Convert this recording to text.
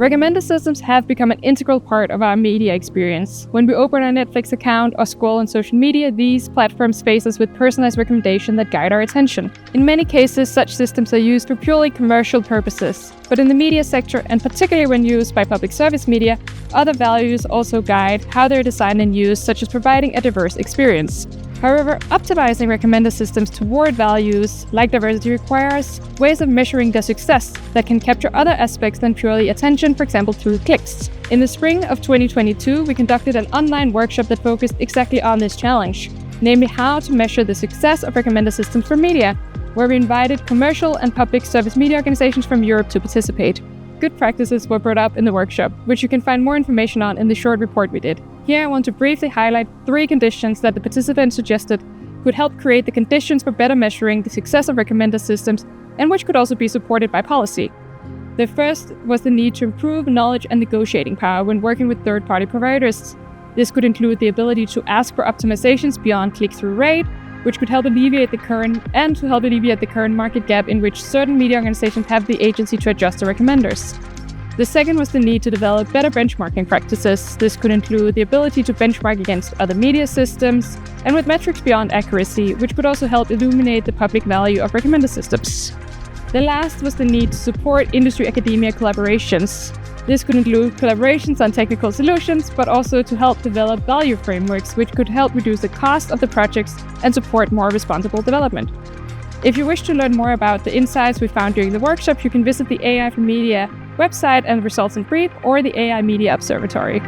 Recommender systems have become an integral part of our media experience. When we open our Netflix account or scroll on social media, these platforms face us with personalized recommendations that guide our attention. In many cases, such systems are used for purely commercial purposes. But in the media sector, and particularly when used by public service media, other values also guide how they're designed and used, such as providing a diverse experience. However, optimizing recommender systems toward values like diversity requires ways of measuring their success that can capture other aspects than purely attention, for example through clicks. In the spring of 2022, we conducted an online workshop that focused exactly on this challenge, namely how to measure the success of recommender systems for media, where we invited commercial and public service media organizations from Europe to participate. Good practices were brought up in the workshop, which you can find more information on in the short report we did. Here I want to briefly highlight 3 conditions that the participants suggested could help create the conditions for better measuring the success of recommender systems and which could also be supported by policy. The first was the need to improve knowledge and negotiating power when working with third-party providers. This could include the ability to ask for optimizations beyond click-through rate, which could help alleviate the current market gap in which certain media organizations have the agency to adjust their recommenders. The second was the need to develop better benchmarking practices. This could include the ability to benchmark against other media systems and with metrics beyond accuracy, which could also help illuminate the public value of recommender systems. The last was the need to support industry-academia collaborations. This could include collaborations on technical solutions, but also to help develop value frameworks, which could help reduce the cost of the projects and support more responsible development. If you wish to learn more about the insights we found during the workshop, you can visit the AI4Media website and results in brief or the AI Media Observatory.